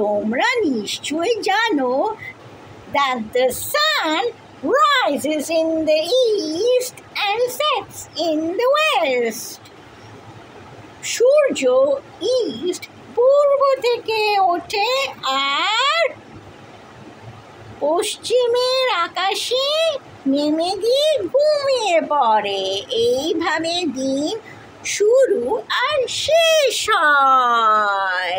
তোমরা নিশ্চয়ই জানো that the sun rises in the east and sets in the west. Surya east পূর্ব থেকে ওঠে আর পশ্চিমের আকাশে নেমে গিয়ে ঘুমিয়ে পড়ে। এইভাবে দিন শুরু আর শেষ হয়।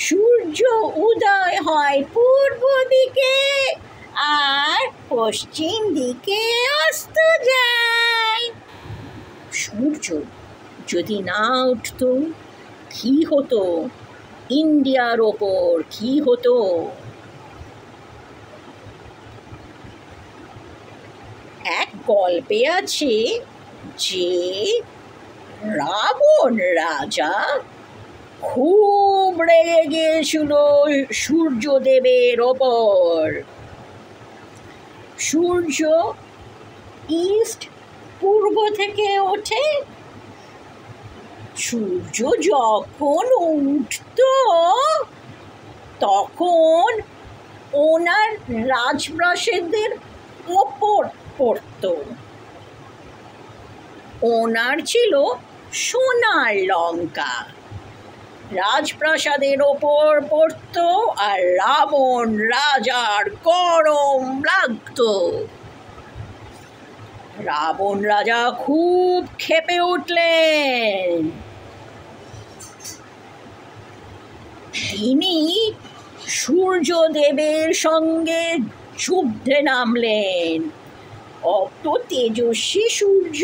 সূর্য উদয় হয় পূর্ব দিকে আর পশ্চিম দিকে অস্ত যায়। সূর্য যদি না উঠত কি হতো? ইন্ডিয়ার ওপর কি হতো? এক গল্পে আছে যে রাবণ রাজা খুব রেগে গিয়েছিল সূর্যদেবের ওপর। সূর্য ইস্ট পূর্ব থেকে ওঠে। সূর্য যখন উঠত তখন ওনার রাজপ্রাসাদের ওপর পড়ত। ওনার ছিল সোনার লঙ্কা, রাজপ্রাসাদের ওপর পড়ত আর রাবণ রাজার গরম লাগত। রাবণ রাজা খুব ক্ষেপে উঠলেন। তিনি সূর্যদেবের সঙ্গে যুদ্ধে নামলেন। অত তেজস্বী সূর্য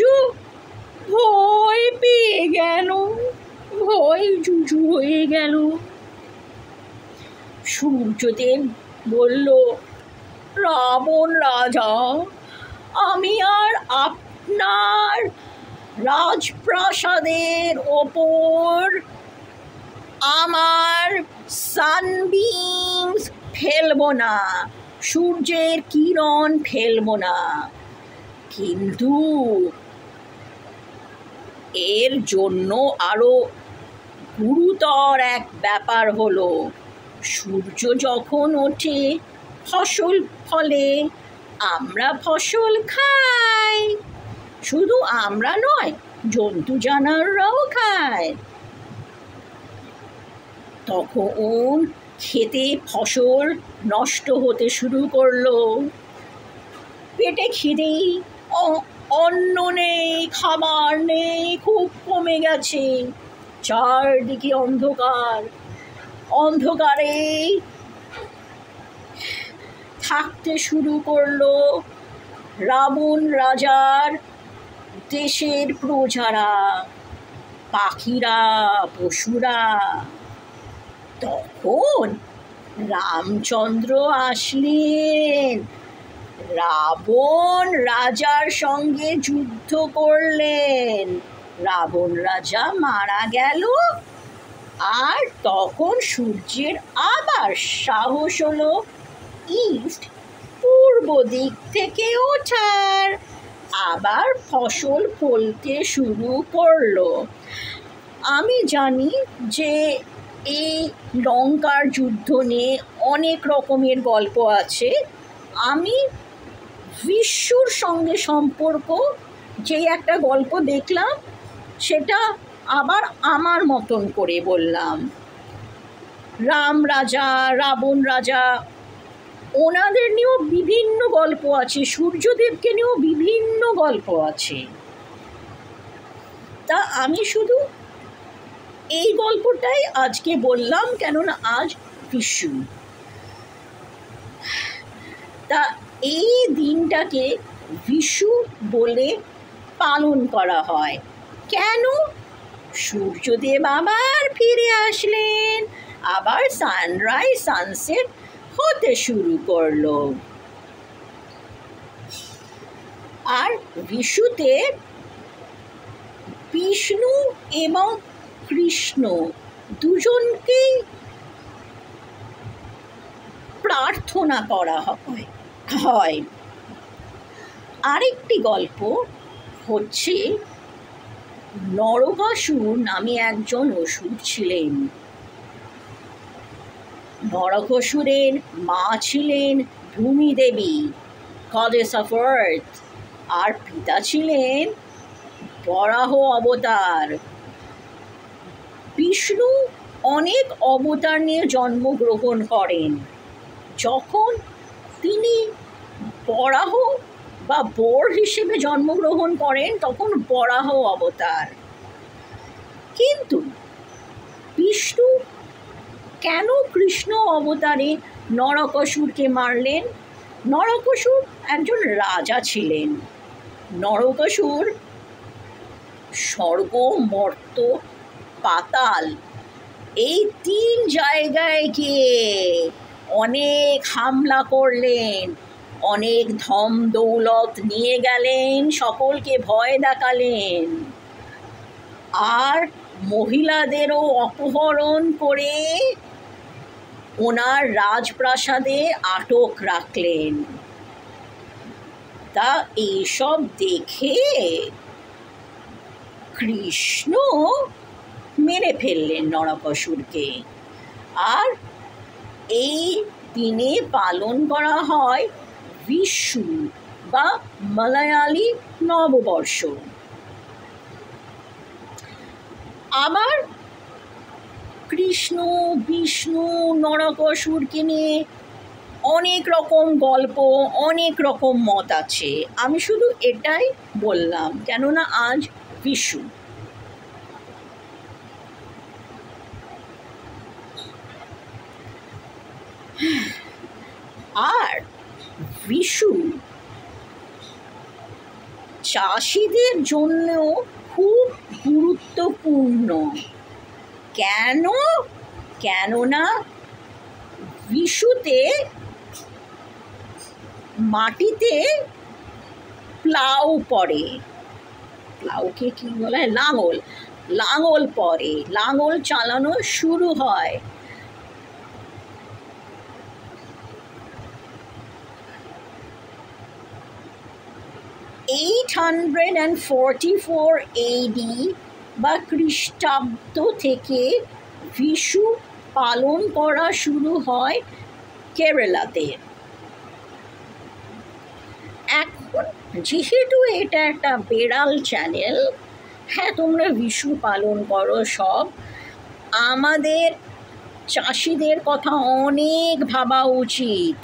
ভয় পেয়ে গেল, ভয় জুজু হয়ে গেল। সূর্যদেব বলল, রাবণ রাজা, আমি আর আপনার রাজপ্রাসাদের ওপর আমার সানবিমস ফেলবো না, সূর্যের কিরণ ফেলবো না, কিন্তু এর জন্য আরো গুরুতর এক ব্যাপার হলো, সূর্য যখন ওঠে ফসল ফলে, আমরা ফসল খাই। শুধু আমরা নয়, জন্তু জানোয়াররাও খায়। তখন খেতে ফসল নষ্ট হতে শুরু করলো। পেটে খিদেই, অন্ন নেই, খাবার নেই, খুব কমে গেছে। চারদিকে অন্ধকার, অন্ধকারে থাকতে শুরু করলো রাবণ রাজার দেশের প্রজারা, পাখিরা, পশুরা। তখন রামচন্দ্র আসলেন, রাবণ রাজার সঙ্গে যুদ্ধ করলেন। রাবণ রাজা মারা গেল। আর তখন সূর্যের আবার সাহস হলো ইস্ট পূর্ব দিক থেকে ওঠার, আবার ফসল ফলতে শুরু করলো। আমি জানি যে এই লঙ্কার যুদ্ধ নিয়ে অনেক রকমের গল্প আছে। আমি বিশুর সঙ্গে সম্পর্ক যে একটা গল্প দেখলাম সেটা আবার আমার মতন করে বললাম। রাম রাজা, রাবণ রাজা, ওনাদের নিয়েও বিভিন্ন গল্প আছে, সূর্যদেবকে নিয়েও বিভিন্ন গল্প আছে। তা আমি শুধু এই গল্পটাই আজকে বললাম, কেননা আজ বিশু। তা এই দিনটাকে বিশু বলে পালন করা হয়। কেন? সূর্যদেব আবার ফিরে আসলেন, আবার সানরাইজ সানসেট হতে শুরু করলো। আর বিশুতে বিষ্ণু এবং কৃষ্ণ দুজনকেই প্রার্থনা করা হয়। আরেকটি গল্প হচ্ছে, নরকাসুর নামে একজন অসুর ছিলেন। নরকাসুরের মা ছিলেন ভূমিদেবী, গডেস অফ আর্থ, আর পিতা ছিলেন বরাহ অবতার। বিষ্ণু অনেক অবতার নিয়ে জন্মগ্রহণ করেন। যখন তিনি বরাহ বা বোর হিসেবে জন্মগ্রহণ করেন তখন বরাহ অবতার। কিন্তু বিষ্ণু কেন কৃষ্ণ অবতারে নরকাসুরকে মারলেন? নরকাসুর একজন রাজা ছিলেন। নরকাসুর স্বর্গ, মর্ত, পাতাল এই 3 জায়গায় গিয়ে অনেক হামলা করলেন, অনেক ধন দৌলত নিয়ে গেলেন, সকলকে ভয় দেখালেন, আর মহিলাদেরও অপহরণ করে ওনার রাজপ্রাসাদে আটক রাখলেন। তা এইসব দেখে কৃষ্ণ মেরে ফেললেন নরকাসুরকে। আর এই দিনে পালন করা হয় বিশু বা মালয়ালি নববর্ষ। আবার কৃষ্ণ, বিষ্ণু, নরকাসুরকে নিয়ে অনেক রকম গল্প, অনেক রকম মত আছে। আমি শুধু এটাই বললাম কেননা আজ বিশু। আর বিশু চাষিদের জন্য খুব গুরুত্বপূর্ণ। কেননা বিশুতে মাটিতে প্লাউ পড়ে। প্লাউকে কি বলা হয়? লাঙল পড়ে, লাঙল চালানো শুরু হয়। AD বা খ্রিস্টাব্দ থেকে বিশু পালন করা শুরু হয় কেরালাতে। এখন যেহেতু এটা একটা বেড়াল চ্যানেল, হ্যাঁ তোমরা বিশু পালন করো সব, আমাদের চাষিদের কথা অনেক ভাবা উচিত।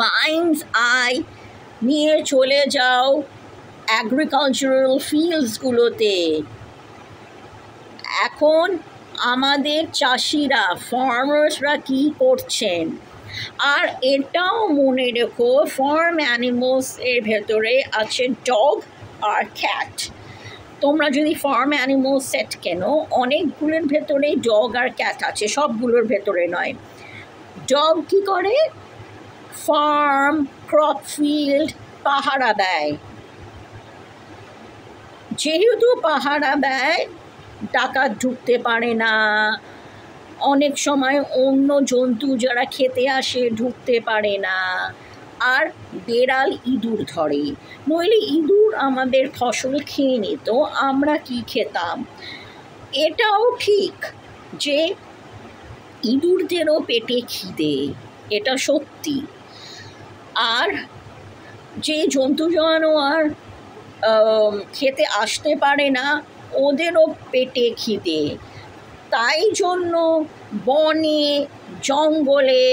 মাইন্ডস আই নিয়ে চলে যাও অ্যাগ্রিকালচারাল ফিল্ডসগুলোতে। এখন আমাদের চাষিরা, ফার্মার্সরা কী করছেন। আর এটাও মনে রেখো, ফার্ম অ্যানিমালস এর ভেতরে আছে ডগ আর ক্যাট। তোমরা যদি ফার্ম অ্যানিমাল সেট কেনো, অনেকগুলোর ভেতরে ডগ আর ক্যাট আছে, সবগুলোর ভেতরে নয়। ডগ কী করে? ফার্ম, ক্রপ ফিল্ড পাহারা দেয়। যেহেতু পাহারা দেয়, ডাকাত ঢুকতে পারে না, অনেক সময় অন্য জন্তু যারা খেতে আসে ঢুকতে পারে না, আর বেড়াল ইঁদুর ধরে। নইলে ইঁদুর আমাদের ফসল খেয়ে নিত, আমরা কি খেতাম। এটাও ঠিক যে ইঁদুরদেরও পেটে খিদে, এটা সত্যি। আর যে জন্তু জানোয়ার খেতে আসতে পারে না, ওদেরও পেটে খিদে। তাই জন্য বনে, জঙ্গলে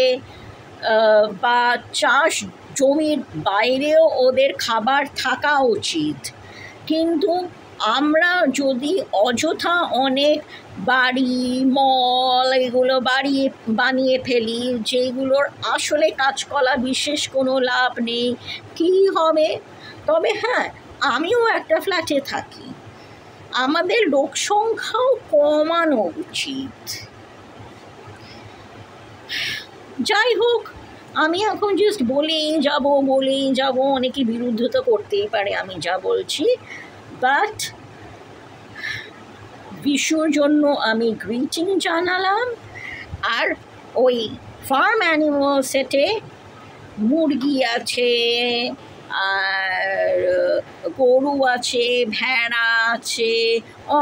বা চাষ জমির বাইরেও ওদের খাবার থাকা উচিত। কিন্তু আমরা যদি অযথা অনেক বাড়ি, মল এগুলো বানিয়ে ফেলি, যেগুলোর আসলে কাজকলা বিশেষ কোনো লাভ নেই, কী হবে? তবে হ্যাঁ, আমিও একটা ফ্ল্যাটে থাকি, আমাদের লোক সংখ্যাও কমানো উচিত। যাই হোক, আমি এখন জাস্ট বলেই যাব, অনেকে বিরুদ্ধতা করতেই পারে আমি যা বলছি, বাট বিশুর জন্য আমি গ্রিটিং জানালাম। আর ওই ফার্ম অ্যানিমাল সেটে মুরগি আছে, আর গরু আছে, ভেড়া আছে,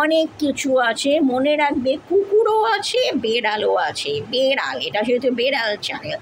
অনেক কিছু আছে। মনে রাখবে কুকুরও আছে, বেড়ালও আছে। বেড়াল, এটা যেহেতু বেড়াল চ্যানেল,